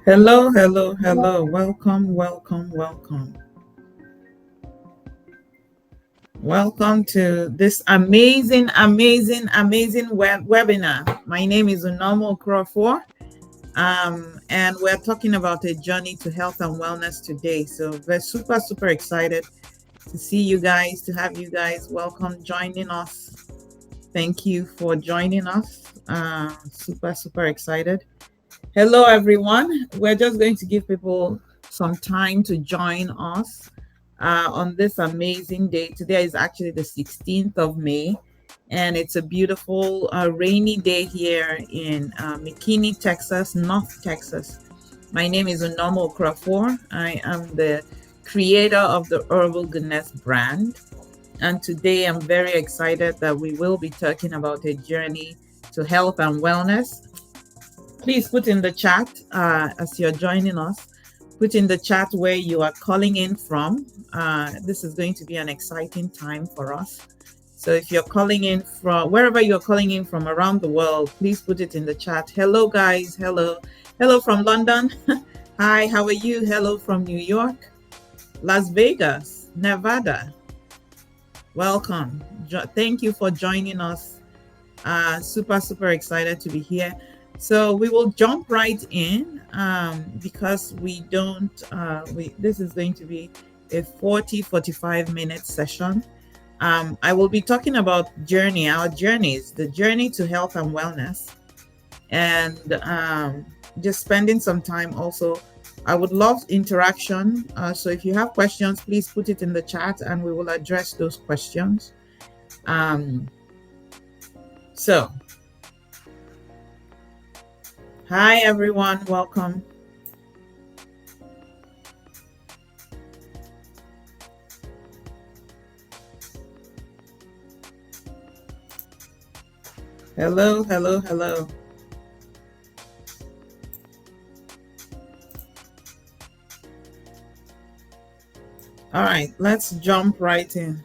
Hello, hello, hello. Welcome, welcome, welcome. Welcome to this amazing webinar. My name is Unoma Okorafor, and we're talking about a journey to health and wellness today. So we're super excited to see you guys, to have you guys. Welcome joining us. Thank you for joining us. Super excited. Hello, everyone. We're just going to give people some time to join us on this amazing day. Today is actually the 16th of May, and it's a beautiful rainy day here in McKinney, Texas, North Texas. My name is Unoma Okorafor. I am the creator of the Herbal Goodness brand. And today I'm very excited that we will be talking about a journey to health and wellness. Please put in the chat as you're joining us. Put in the chat where you are calling in from. This is going to be an exciting time for us. So if you're calling in from wherever you're calling in from around the world, please put it in the chat. Hello, guys. Hello. Hello from London. Hi, how are you? Hello from New York, Las Vegas, Nevada. Welcome. Thank you for joining us. Super excited to be here. So we will jump right in because we don't, this is going to be a 45 minute session. I will be talking about our journeys, the journey to health and wellness, and just spending some time also. I would love interaction. So if you have questions, please put it in the chat and we will address those questions. So, hi everyone, welcome. Hello, hello, hello. All right, let's jump right in.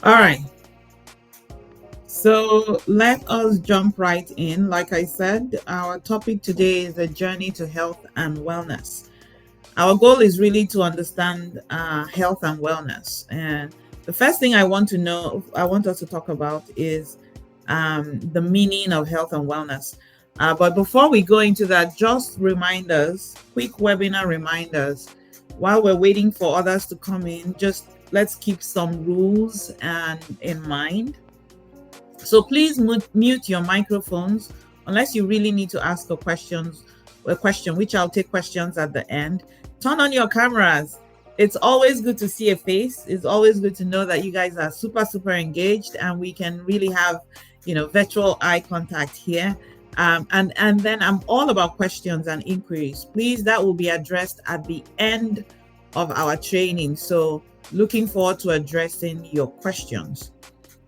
All right. So let us jump right in. Like I said, our topic today is a journey to health and wellness. Our goal is really to understand health and wellness. And the first thing I want us to talk about is the meaning of health and wellness. But before we go into that, just reminders, quick webinar reminders. While we're waiting for others to come in, just let's keep some rules in mind. So please mute your microphones unless you really need to ask a question, which I'll take questions at the end. Turn on your cameras. It's always good to see a face. It's always good to know that you guys are super engaged and we can really have, virtual eye contact here. And then I'm all about questions and inquiries. Please, that will be addressed at the end of our training. So looking forward to addressing your questions.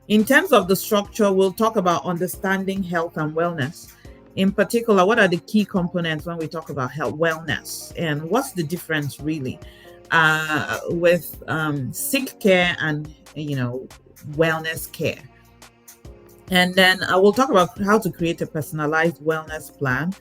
In terms of the structure, we'll talk about understanding health and wellness. In particular, what are the key components when we talk about health wellness, and what's the difference really with sick care and wellness care? And then I will talk about how to create a personalized wellness plan.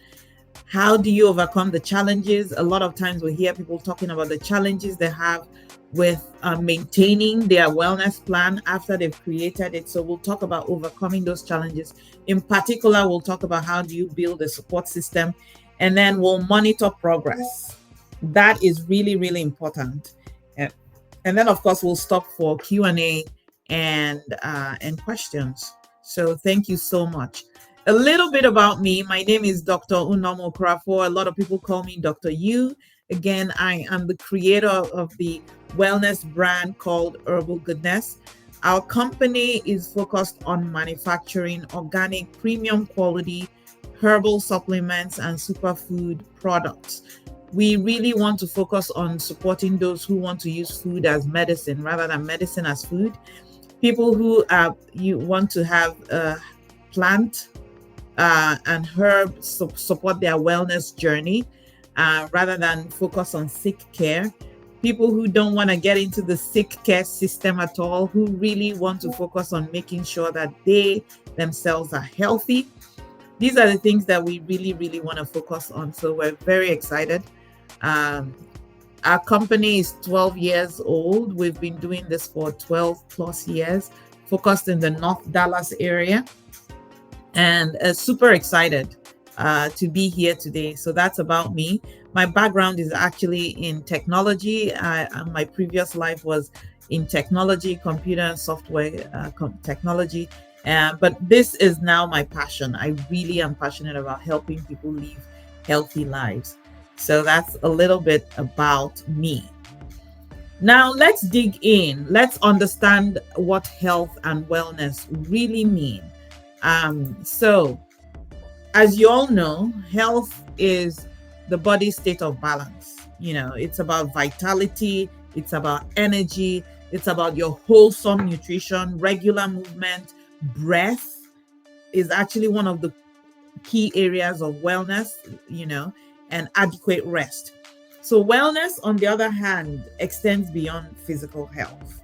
How do you overcome the challenges? A lot of times we hear people talking about the challenges they have with maintaining their wellness plan after they've created it. So we'll talk about overcoming those challenges. In particular, we'll talk about how do you build a support system, and then we'll monitor progress. That is really important. And then of course we'll stop for Q&A and questions. So thank you so much. A little bit about me. My name is Dr. Unoma Okorafor. A lot of people call me Dr. U. Again, I am the creator of the wellness brand called Herbal Goodness. Our company is focused on manufacturing organic, premium quality herbal supplements and superfood products. We really want to focus on supporting those who want to use food as medicine rather than medicine as food. People who you want to have plant and Herb support their wellness journey rather than focus on sick care. People who don't want to get into the sick care system at all, who really want to focus on making sure that they themselves are healthy. These are the things that we really, really want to focus on. So we're very excited. Um, our company is 12 years old. We've been doing this for 12 plus years, focused in the North Dallas area, and super excited to be here today. So that's about me. My background is actually in technology. My previous life was in technology, computer and software technology. But this is now my passion. I really am passionate about helping people live healthy lives. So that's a little bit about me. Now, let's dig in. Let's understand what health and wellness really mean. So, as you all know, health is the body's state of balance. You know, it's about vitality, it's about energy, it's about your wholesome nutrition, regular movement, breath is actually one of the key areas of wellness, you know, and adequate rest. So, wellness, on the other hand, extends beyond physical health.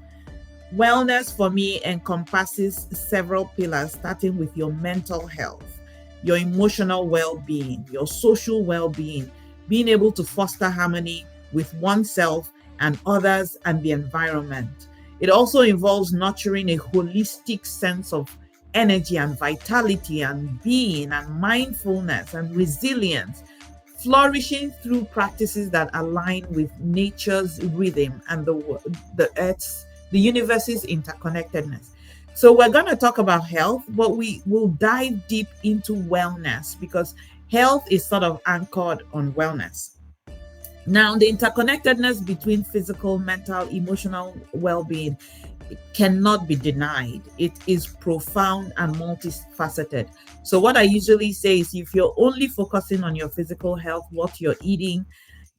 Wellness for me encompasses several pillars, starting with your mental health, your emotional well being, your social well being, being able to foster harmony with oneself and others and the environment. It also involves nurturing a holistic sense of energy and vitality and being and mindfulness and resilience, flourishing through practices that align with nature's rhythm and the earth's, the universe's interconnectedness. So we're going to talk about health, but we will dive deep into wellness because health is sort of anchored on wellness. Now, the interconnectedness between physical, mental, emotional well-being cannot be denied. It is profound and multifaceted. So, what I usually say is if you're only focusing on your physical health, what you're eating,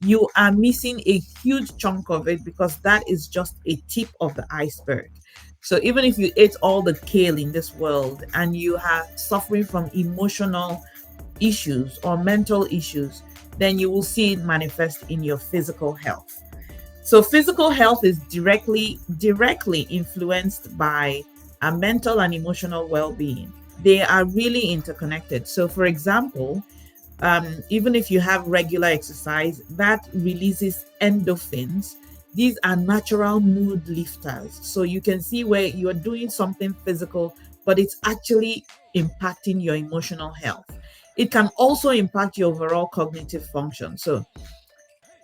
you are missing a huge chunk of it because that is just a tip of the iceberg. So, even if you ate all the kale in this world and you are suffering from emotional issues or mental issues, then you will see it manifest in your physical health. So physical health is directly influenced by our mental and emotional well-being. They are really interconnected. So for example, even if you have regular exercise, that releases endorphins. These are natural mood lifters. So you can see where you are doing something physical, but it's actually impacting your emotional health. It can also impact your overall cognitive function. So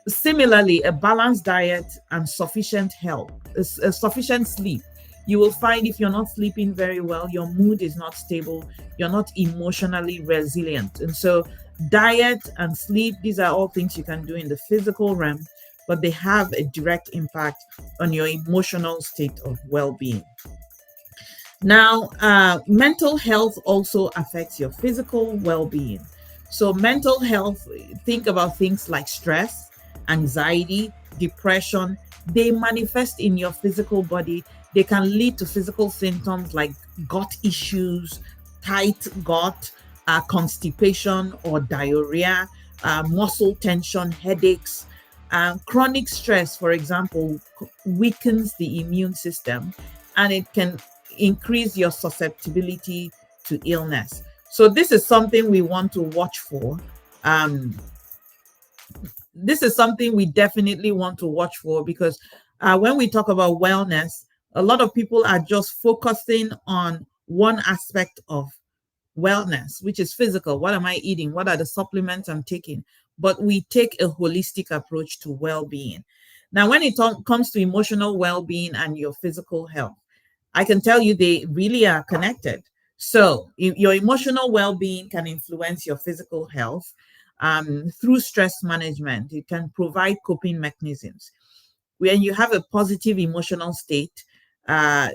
similarly, a balanced diet and sufficient health, sufficient sleep. You will find if you're not sleeping very well, your mood is not stable, you're not emotionally resilient. And so, diet and sleep, these are all things you can do in the physical realm, but they have a direct impact on your emotional state of well being. Now, mental health also affects your physical well being. So, mental health, think about things like stress, anxiety, depression. They manifest in your physical body. They can lead to physical symptoms like gut issues, tight gut, constipation or diarrhea, muscle tension, headaches. Chronic stress, for example, weakens the immune system and it can increase your susceptibility to illness. So this is something we want to watch for. Um, this is something we definitely want to watch for because when we talk about wellness, a lot of people are just focusing on one aspect of wellness, which is physical. What am I eating? What are the supplements I'm taking? But we take a holistic approach to well being. Now, when it comes to emotional well being and your physical health, I can tell you they really are connected. So, your emotional well being can influence your physical health through stress management. It can provide coping mechanisms. When you have a positive emotional state,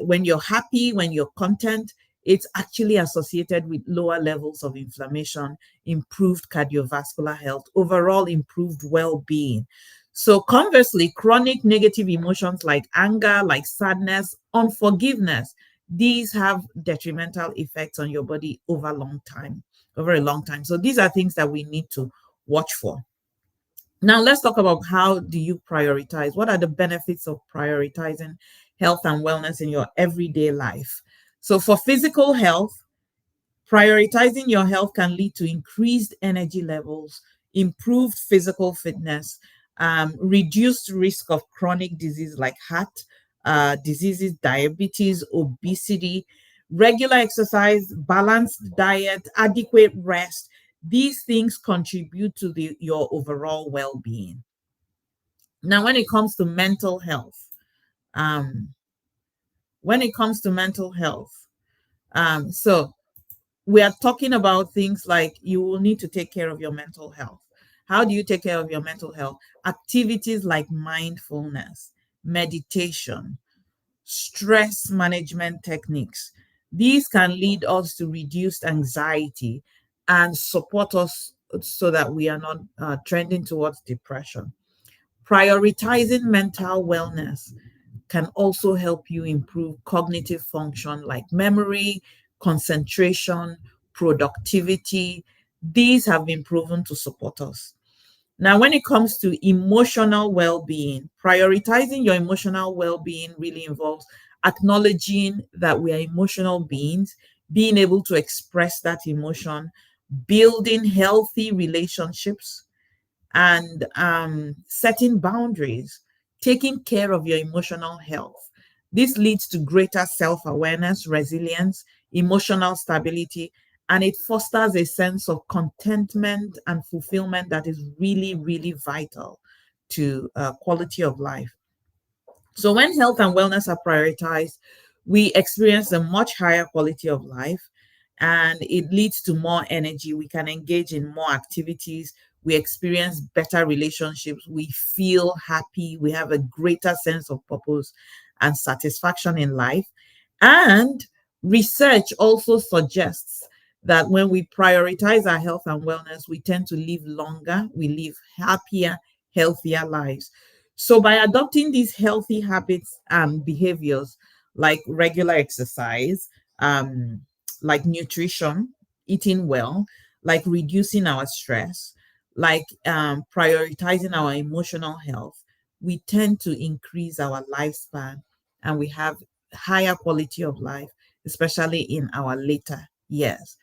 when you're happy, when you're content, it's actually associated with lower levels of inflammation, improved cardiovascular health, overall improved well being. So, conversely, chronic negative emotions like anger, like sadness, unforgiveness, these have detrimental effects on your body over long time. over a long time. So these are things that we need to watch for. Now let's talk about how do you prioritize? What are the benefits of prioritizing health and wellness in your everyday life? So for physical health, prioritizing your health can lead to increased energy levels, improved physical fitness, reduced risk of chronic disease like heart diseases, diabetes, obesity, regular exercise, balanced diet, adequate rest. These things contribute to your overall well being. Now, um, when it comes to mental health, so we are talking about things like you will need to take care of your mental health. How do you take care of your mental health? Activities like mindfulness, meditation, stress management techniques. These can lead us to reduced anxiety and support us so that we are not trending towards depression. Prioritizing mental wellness can also help you improve cognitive function like memory, concentration, productivity. These have been proven to support us. Now, when it comes to emotional well being, prioritizing your emotional well being really involves acknowledging that we are emotional beings, being able to express that emotion, building healthy relationships, and setting boundaries, taking care of your emotional health. This leads to greater self awareness, resilience, emotional stability, and it fosters a sense of contentment and fulfillment that is really, really vital to quality of life. So, when health and wellness are prioritized, we experience a much higher quality of life and it leads to more energy. We can engage in more activities. We experience better relationships. We feel happy. We have a greater sense of purpose and satisfaction in life. And research also suggests that when we prioritize our health and wellness, we tend to live longer, we live happier, healthier lives. So, by adopting these healthy habits and behaviors like regular exercise, um, like nutrition, eating well, like reducing our stress, like prioritizing our emotional health, we tend to increase our lifespan and we have higher quality of life, especially in our later years.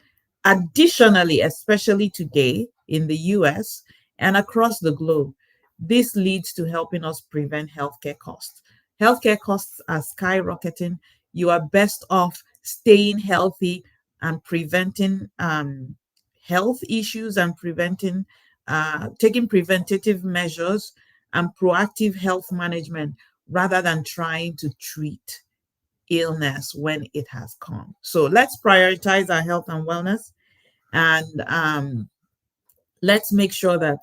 Additionally, especially today in the US and across the globe, this leads to helping us prevent healthcare costs. Healthcare costs are skyrocketing. You are best off staying healthy and preventing health issues and taking preventative measures and proactive health management rather than trying to treat illness when it has come. So let's prioritize our health and wellness and let's make sure that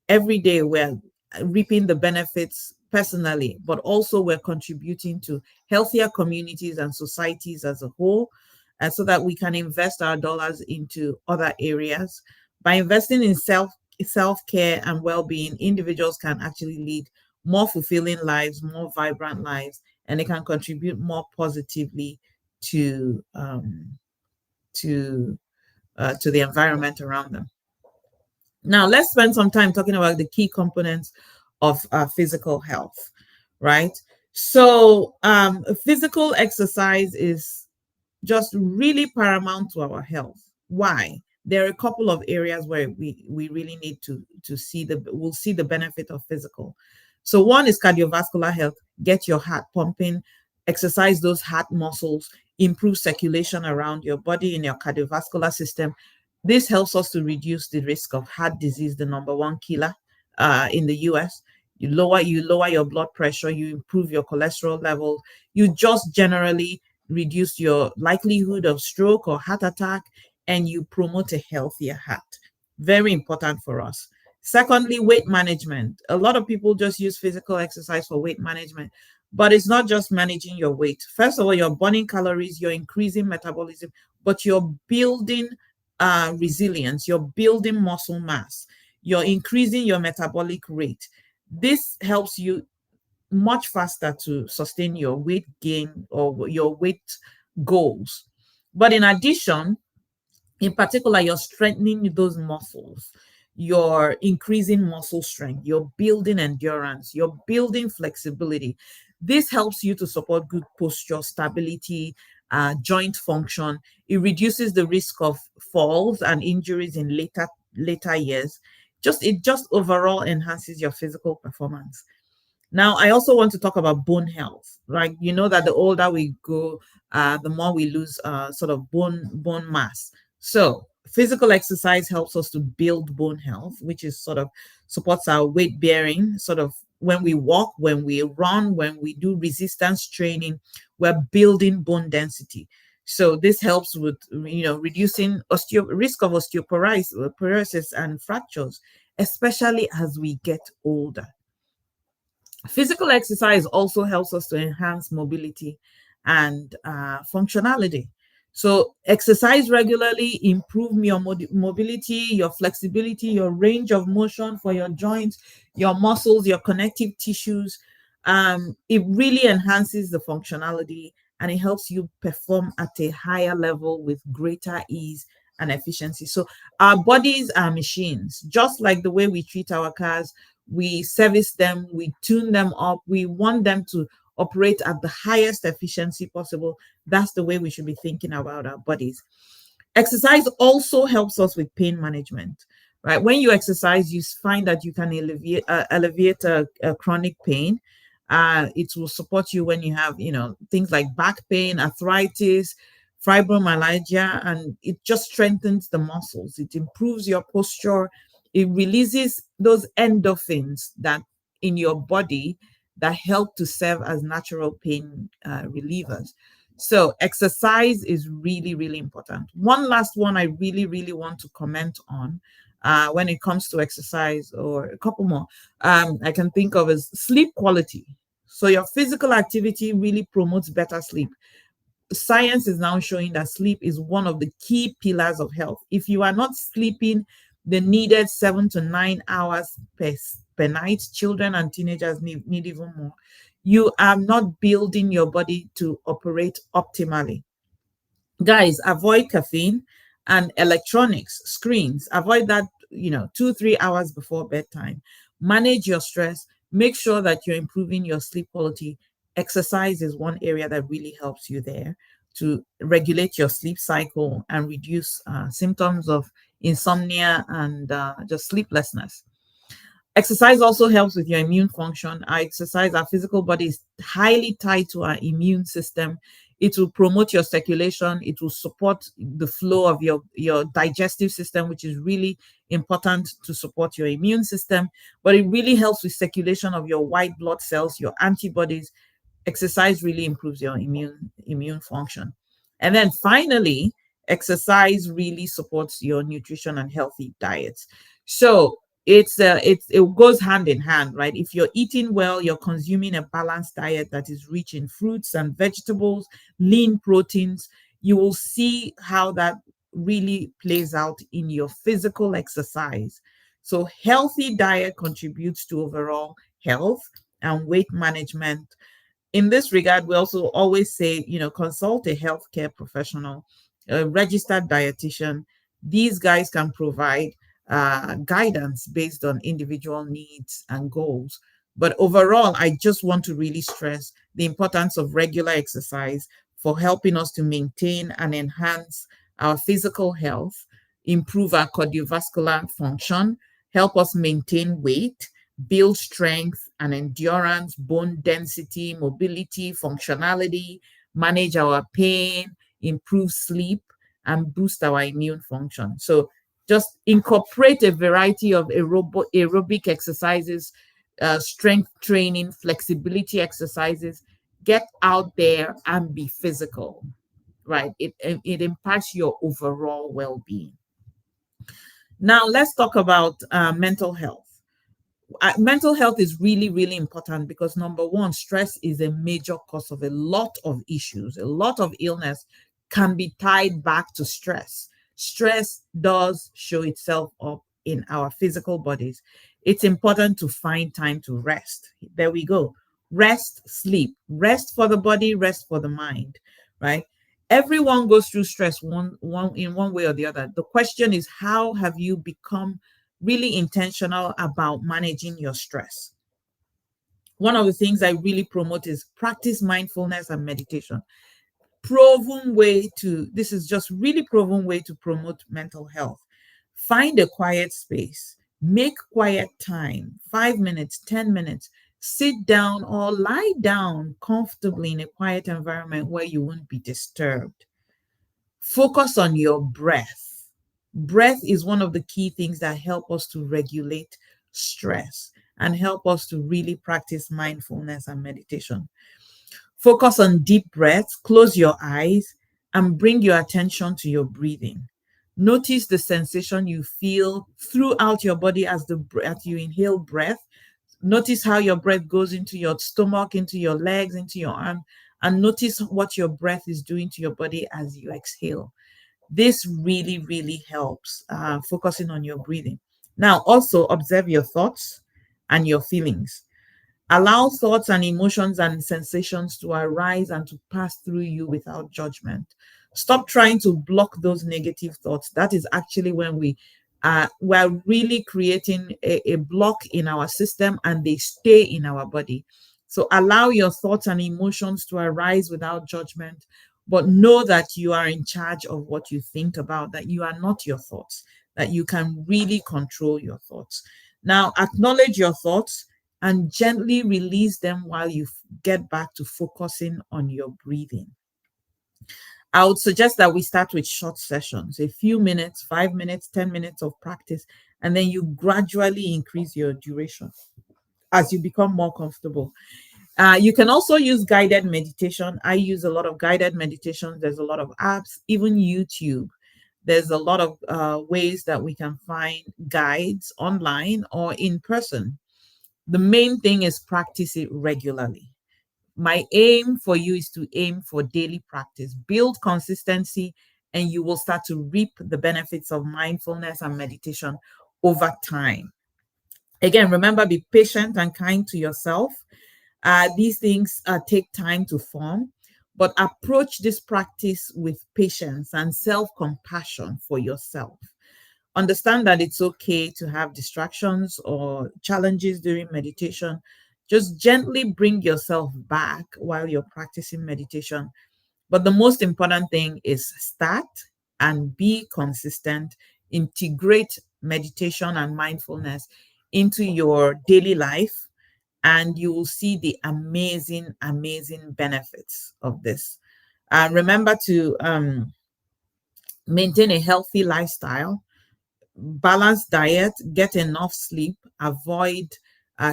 every day we're reaping the benefits personally, but also we're contributing to healthier communities and societies as a whole, so that we can invest our dollars into other areas. By investing in self care and well-being, individuals can actually lead more fulfilling lives, more vibrant lives, and they can contribute more positively to to to the environment around them. Now, let's spend some time talking about the key components of physical health, right? So, physical exercise is just really paramount to our health. Why? There are a couple of areas where we really need to see we'll see the benefit of physical. So one is cardiovascular health. Get your heart pumping, exercise those heart muscles, improve circulation around your body in your cardiovascular system. This helps us to reduce the risk of heart disease, the number one killer in the US. You lower your blood pressure, you improve your cholesterol level, you just generally reduce your likelihood of stroke or heart attack, and you promote a healthier heart. Very important for us. Secondly, weight management. A lot of people just use physical exercise for weight management, but it's not just managing your weight. First of all, you're burning calories, you're increasing metabolism, but you're building resilience, you're building muscle mass, you're increasing your metabolic rate. This helps you much faster to sustain your weight gain or your weight goals. But in addition, In particular, you're strengthening those muscles, you're increasing muscle strength, you're building endurance, you're building flexibility. This helps you to support good posture, stability, joint function. It reduces the risk of falls and injuries in later years. It just overall enhances your physical performance. Now, I also want to talk about bone health, right? You know that the older we go, the more we lose sort of bone mass. So, physical exercise helps us to build bone health, which is sort of supports our weight bearing. Sort of when we walk, when we run, when we do resistance training, we're building bone density. So this helps with reducing risk of osteoporosis and fractures, especially as we get older. Physical exercise also helps us to enhance mobility and functionality. So, exercise regularly, improve your mobility, your flexibility, your range of motion for your joints, your muscles, your connective tissues. It really enhances the functionality and it helps you perform at a higher level with greater ease and efficiency. So, our bodies are machines, just like the way we treat our cars. We service them, we tune them up, we want them to operate at the highest efficiency possible. That's the way we should be thinking about our bodies. Exercise also helps us with pain management, right? When you exercise, you find that you can alleviate a chronic pain. It will support you when you have, things like back pain, arthritis, fibromyalgia, and it just strengthens the muscles. It improves your posture. It releases those endorphins that in your body that help to serve as natural pain relievers. So exercise is really, really important. One last one I really, really want to comment on when it comes to exercise, or a couple more I can think of, is sleep quality. So your physical activity really promotes better sleep. Science is now showing that sleep is one of the key pillars of health. If you are not sleeping the needed 7 to 9 hours per night, children and teenagers need even more. You are not building your body to operate optimally. Guys, avoid caffeine and electronics, screens. Avoid that, 2 3 hours before bedtime. Manage your stress. Make sure that you're improving your sleep quality. Exercise is one area that really helps you there to regulate your sleep cycle and reduce symptoms of insomnia and just sleeplessness. Exercise also helps with your immune function. Our physical body is highly tied to our immune system. It will promote your circulation. It will support the flow of your digestive system, which is really important to support your immune system. But it really helps with circulation of your white blood cells, your antibodies. Exercise really improves your immune function. And then finally, exercise really supports your nutrition and healthy diets. So it goes hand in hand, right? If you're eating well, you're consuming a balanced diet that is rich in fruits and vegetables, lean proteins, you will see how that really plays out in your physical exercise. So healthy diet contributes to overall health and weight management. In this regard, we also always say, consult a healthcare professional, a registered dietitian. These guys can provide guidance based on individual needs and goals. But overall, I just want to really stress the importance of regular exercise for helping us to maintain and enhance our physical health, improve our cardiovascular function, help us maintain weight, build strength and endurance, bone density, mobility, functionality, manage our pain, improve sleep, and boost our immune function. So just incorporate a variety of aerobic exercises, strength training, flexibility exercises. Get out there and be physical, right? It impacts your overall well being. Now, let's talk about mental health. Mental health is really, really important because number one, stress is a major cause of a lot of issues. A lot of illness can be tied back to stress. Stress does show itself up in our physical bodies. It's important to find time to rest. There we go. Rest, sleep, rest for the body, rest for the mind, right? Everyone goes through stress one way or the other. The question is, how have you become really intentional about managing your stress? One of the things I really promote is practice mindfulness and meditation. This is just really proven way to promote mental health. Find a quiet space, make quiet time, 5 minutes, 10 minutes, sit down or lie down comfortably in a quiet environment where you won't be disturbed. Focus on your breath. Breath is one of the key things that help us to regulate stress and help us to really practice mindfulness and meditation. Focus on deep breaths, close your eyes, and bring your attention to your breathing. Notice the sensation you feel throughout your body as you inhale breath. Notice how your breath goes into your stomach, into your legs, into your arm, and notice what your breath is doing to your body as you exhale. This really, really helps focusing on your breathing. Now, also observe your thoughts and your feelings. Allow thoughts and emotions and sensations to arise and to pass through you without judgment. Stop trying to block those negative thoughts. That is actually when we're really creating a block in our system and they stay in our body. So allow your thoughts and emotions to arise without judgment, but know that you are in charge of what you think about, that you are not your thoughts, that you can really control your thoughts. Now, acknowledge your thoughts and gently release them while you get back to focusing on your breathing. I would suggest that we start with short sessions, a few minutes, 5 minutes, 10 minutes of practice, and then you gradually increase your duration as you become more comfortable. You can also use guided meditation. I use a lot of guided meditations. There's a lot of apps, even YouTube. There's a lot of ways that we can find guides online or in person. The main thing is practice it regularly. My aim for you is to aim for daily practice, build consistency, and you will start to reap the benefits of mindfulness and meditation over time. Again, remember, be patient and kind to yourself. These things take time to form, but approach this practice with patience and self compassion for yourself. Understand that it's okay to have distractions or challenges during meditation. Just gently bring yourself back while you're practicing meditation. But the most important thing is start and be consistent. Integrate meditation and mindfulness into your daily life, and you will see the amazing, amazing benefits of this. Remember to maintain a healthy lifestyle, balanced diet, get enough sleep, avoid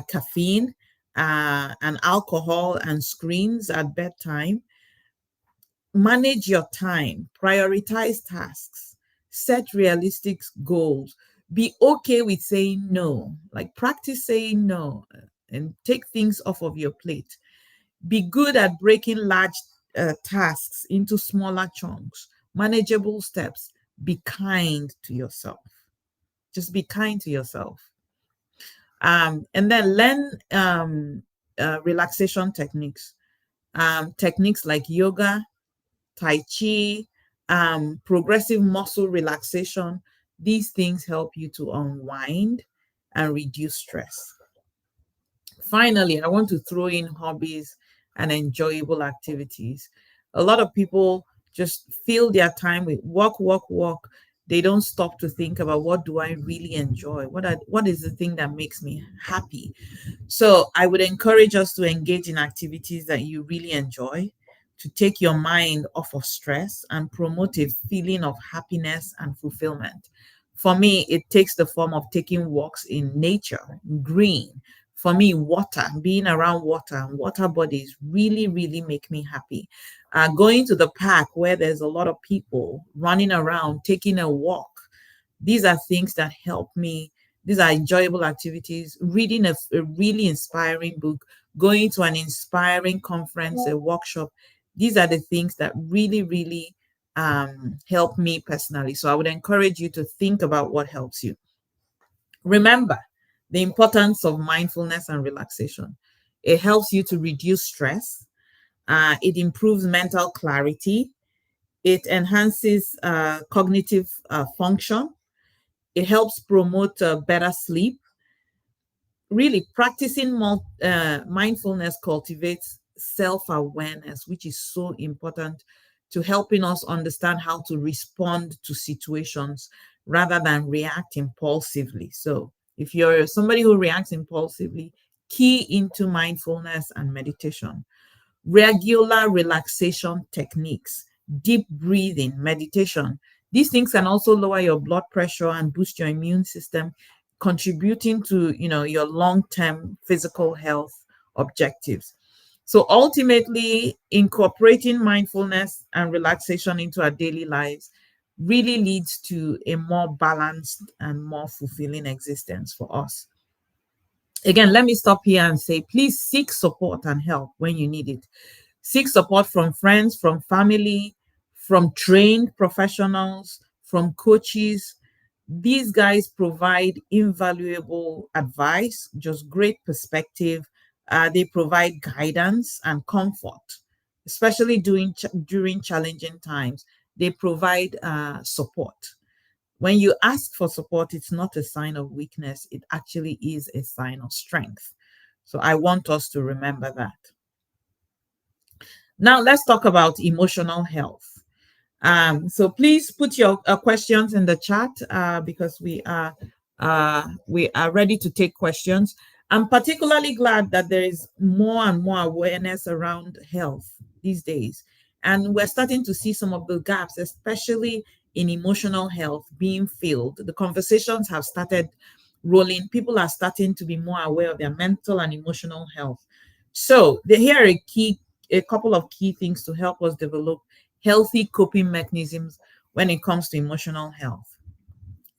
caffeine and alcohol and screens at bedtime. Manage your time, prioritize tasks, set realistic goals. Be okay with saying no, like practice saying no and take things off of your plate. Be good at breaking large tasks into smaller chunks, manageable steps. Be kind to yourself. Just be kind to yourself. And then learn relaxation techniques. Techniques like yoga, Tai Chi, progressive muscle relaxation. These things help you to unwind and reduce stress. Finally, I want to throw in hobbies and enjoyable activities. A lot of people just fill their time with work, work, work. They don't stop to think about, what do I really enjoy? What is the thing that makes me happy? So I would encourage us to engage in activities that you really enjoy, to take your mind off of stress and promote a feeling of happiness and fulfillment. For me, it takes the form of taking walks in nature, green. For me, water, being around water and water bodies really, really make me happy. Going to the park where there's a lot of people running around, taking a walk. These are things that help me. These are enjoyable activities. Reading a really inspiring book, going to an inspiring conference, a workshop. These are the things that really, really help me personally. So I would encourage you to think about what helps you. Remember the importance of mindfulness and relaxation. It helps you to reduce stress. It improves mental clarity. It enhances cognitive function. It helps promote better sleep. Really, practicing mindfulness cultivates self-awareness, which is so important to helping us understand how to respond to situations rather than react impulsively. So if you're somebody who reacts impulsively, key into mindfulness and meditation. Regular relaxation techniques, deep breathing, meditation. These things can also lower your blood pressure and boost your immune system, contributing to, your long-term physical health objectives. So ultimately, incorporating mindfulness and relaxation into our daily lives really leads to a more balanced and more fulfilling existence for us. Again, let me stop here and say, please seek support and help when you need it. Seek support from friends, from family, from trained professionals, from coaches. These guys provide invaluable advice, just great perspective. They provide guidance and comfort, especially during challenging times. They provide support. When you ask for support, it's not a sign of weakness, it actually is a sign of strength. So I want us to remember that. Now, let's talk about emotional health. So please put your questions in the chat because we are ready to take questions. I'm particularly glad that there is more and more awareness around health these days, and we're starting to see some of the gaps, especially in emotional health, being filled. The conversations have started rolling. People are starting to be more aware of their mental and emotional health. So here are a couple of key things to help us develop healthy coping mechanisms when it comes to emotional health.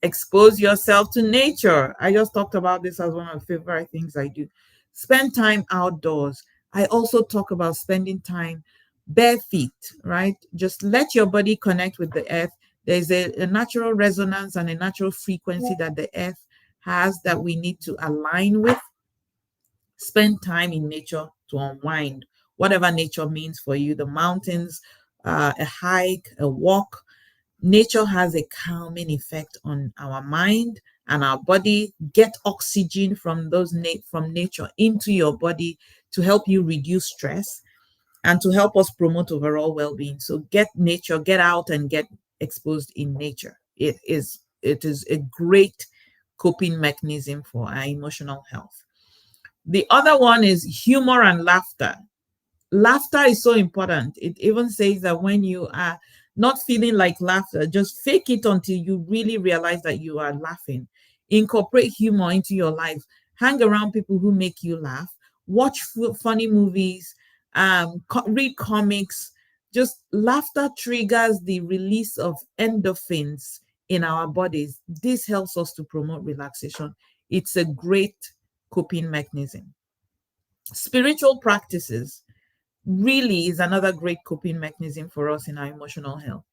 Expose yourself to nature. I just talked about this as one of the favorite things I do. Spend time outdoors. I also talk about spending time bare feet, right? Just let your body connect with the earth. There's a natural resonance and a natural frequency that the earth has that we need to align with. Spend time in nature to unwind, whatever nature means for you, the mountains, a hike, a walk. Nature has a calming effect on our mind and our body. Get oxygen from from nature into your body to help you reduce stress and to help us promote overall well-being. So get out and get exposed in nature. It is a great coping mechanism for our emotional health. The other one is humor and laughter. Laughter is so important. It even says that when you are not feeling like laughter, just fake it until you really realize that you are laughing. Incorporate humor into your life. Hang around people who make you laugh. Watch funny movies. Read comics. Just laughter triggers the release of endorphins in our bodies. This helps us to promote relaxation. It's a great coping mechanism. Spiritual practices really is another great coping mechanism for us in our emotional health.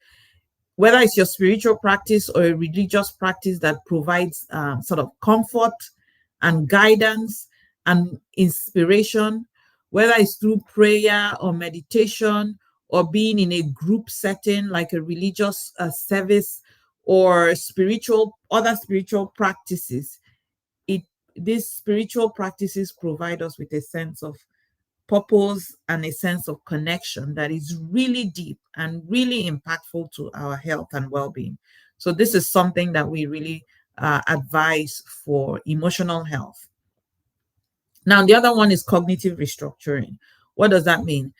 Whether it's your spiritual practice or a religious practice that provides sort of comfort and guidance and inspiration, whether it's through prayer or meditation or being in a group setting like a religious service or other spiritual practices, it these spiritual practices provide us with a sense of purpose and a sense of connection that is really deep and really impactful to our health and well-being. So this is something that we really advise for emotional health. Now, the other one is cognitive restructuring. What does that mean?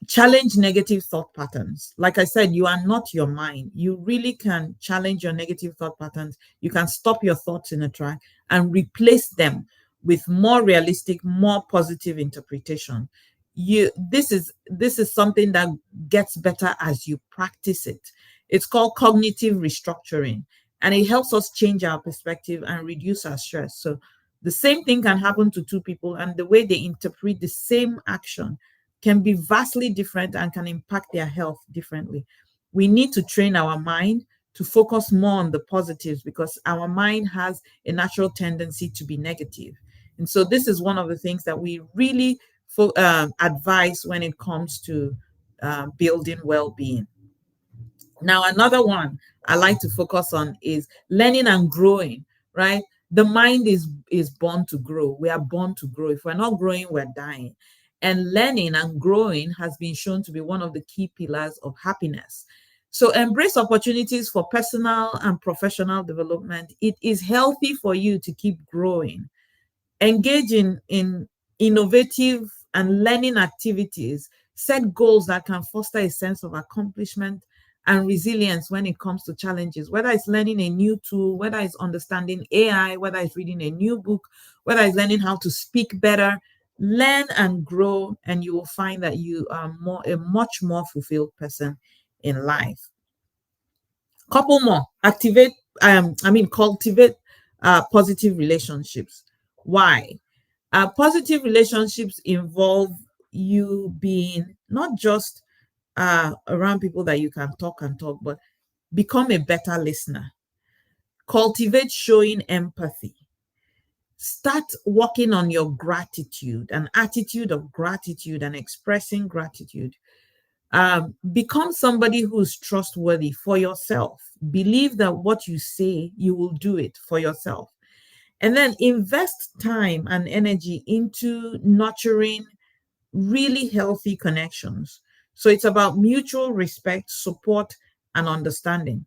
Challenge negative thought patterns. Like I said, you are not your mind. You really can challenge your negative thought patterns. You can stop your thoughts in a track and replace them with more realistic, more positive interpretation. This is something that gets better as you practice it. It's called cognitive restructuring, and it helps us change our perspective and reduce our stress. So the same thing can happen to two people, and the way they interpret the same action can be vastly different and can impact their health differently. We need to train our mind to focus more on the positives because our mind has a natural tendency to be negative. And so, this is one of the things that we really advise when it comes to building well being. Now, another one I like to focus on is learning and growing, right? The mind is born to grow. We are born to grow. If we're not growing, we're dying. And learning and growing has been shown to be one of the key pillars of happiness. So embrace opportunities for personal and professional development. It is healthy for you to keep growing. Engage in innovative and learning activities. Set goals that can foster a sense of accomplishment and resilience when it comes to challenges, whether it's learning a new tool, whether it's understanding AI, whether it's reading a new book, whether it's learning how to speak better. Learn and grow, and you will find that you are a much more fulfilled person in life. Couple more. Cultivate positive relationships. Why? Positive relationships involve you being not just around people that you can talk and talk, but become a better listener. Cultivate showing empathy. Start working on your gratitude, an attitude of gratitude and expressing gratitude. Become somebody who's trustworthy for yourself. Believe that what you say, you will do it for yourself. And then invest time and energy into nurturing really healthy connections. So it's about mutual respect, support, and understanding.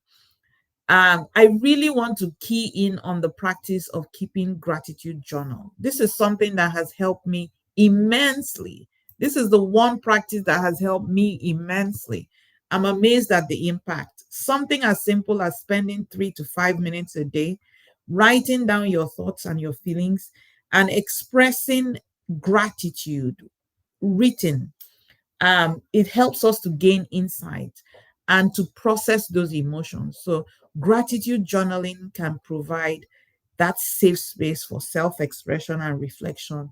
I really want to key in on the practice of keeping gratitude journal. This is something that has helped me immensely. This is the one practice that has helped me immensely. I'm amazed at the impact. Something as simple as spending 3 to 5 minutes a day, writing down your thoughts and your feelings, and expressing gratitude written. It helps us to gain insight and to process those emotions. So, gratitude journaling can provide that safe space for self expression and reflection.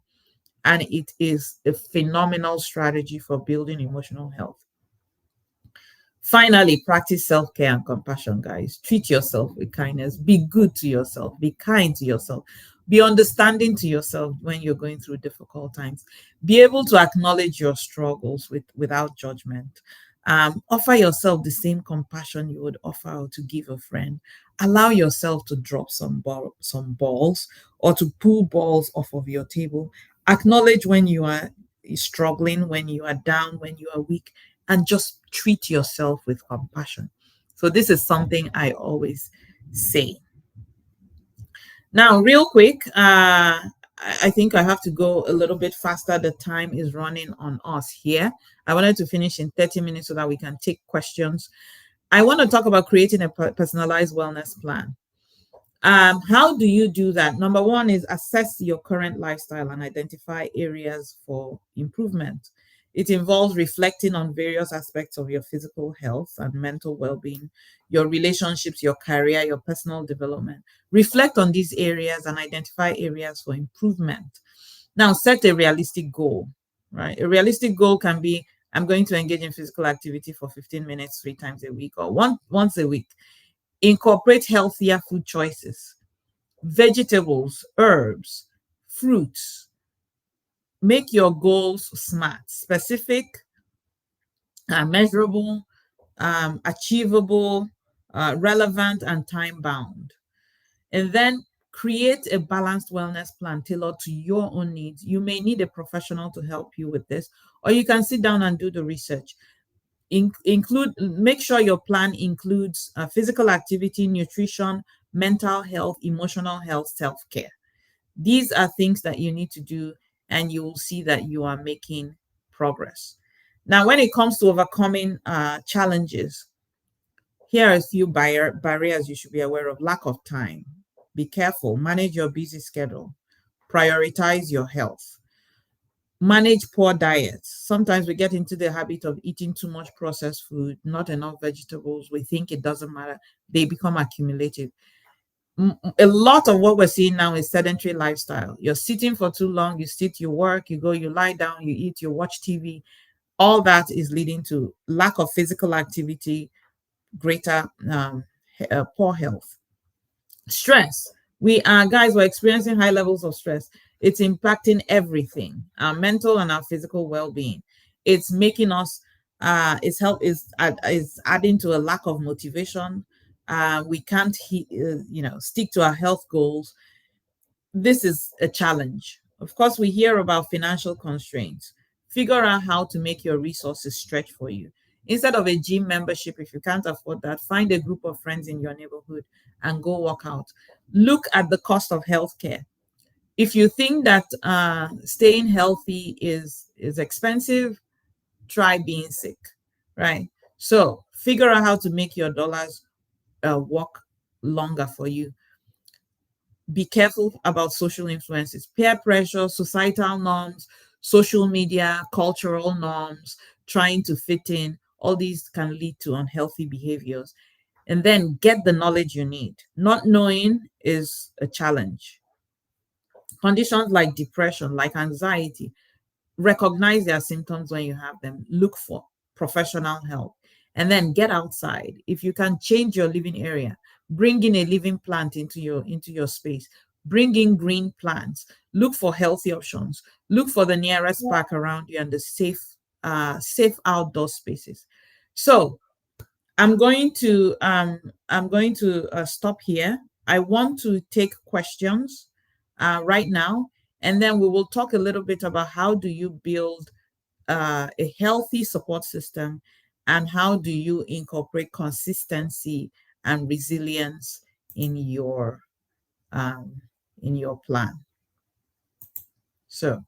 And it is a phenomenal strategy for building emotional health. Finally, practice self care and compassion, guys. Treat yourself with kindness. Be good to yourself. Be kind to yourself. Be understanding to yourself when you're going through difficult times. Be able to acknowledge your struggles without judgment. Offer yourself the same compassion you would offer to give a friend. Allow yourself to drop some balls or to pull balls off of your table. Acknowledge when you are struggling, when you are down, when you are weak, and just treat yourself with compassion. So, this is something I always say. Now, real quick, I think I have to go a little bit faster. The time is running on us here. I wanted to finish in 30 minutes so that we can take questions. I want to talk about creating a personalized wellness plan. How do you do that? Number one is assess your current lifestyle and identify areas for improvement. It involves reflecting on various aspects of your physical health and mental well being, your relationships, your career, your personal development. Reflect on these areas and identify areas for improvement. Now, set a realistic goal, right? A realistic goal can be I'm going to engage in physical activity for 15 minutes 3 times a week or once a week. Incorporate healthier food choices, vegetables, herbs, fruits. Make your goals smart, specific, measurable, achievable, relevant, and time bound. And then create a balanced wellness plan tailored to your own needs. You may need a professional to help you with this, or you can sit down and do the research. Make sure your plan includes physical activity, nutrition, mental health, emotional health, self-care. These are things that you need to do, and you will see that you are making progress. Now, when it comes to overcoming challenges, here are a few barriers you should be aware of. Lack of time. Be careful. Manage your busy schedule. Prioritize your health. Manage poor diets. Sometimes we get into the habit of eating too much processed food, not enough vegetables. We think it doesn't matter. They become accumulative. A lot of what we're seeing now is sedentary lifestyle. You're sitting for too long, you sit, you work, you go, you lie down, you eat, you watch TV. All that is leading to lack of physical activity, greater poor health. Stress. We're experiencing high levels of stress. It's impacting everything, our mental and our physical well-being. It's making us Is adding to a lack of motivation. We can't stick to our health goals. This is a challenge. Of course, we hear about financial constraints. Figure out how to make your resources stretch for you. Instead of a gym membership, if you can't afford that, find a group of friends in your neighborhood and go work out. Look at the cost of healthcare. If you think that staying healthy is expensive, try being sick, right? So figure out how to make your dollars work longer for you. Be careful about social influences, peer pressure, societal norms, social media, cultural norms, trying to fit in. All these can lead to unhealthy behaviors. And then get the knowledge you need. Not knowing is a challenge. Conditions like depression, like anxiety, recognize their symptoms when you have them. Look for professional help. And then get outside. If you can change your living area, bring in a living plant into your space. Bring in green plants. Look for healthy options. Look for the nearest park around you and the safe outdoor spaces. So I'm going to stop here. I want to take questions right now, and then we will talk a little bit about how do you build a healthy support system, and how do you incorporate consistency and resilience in your um, in your plan. So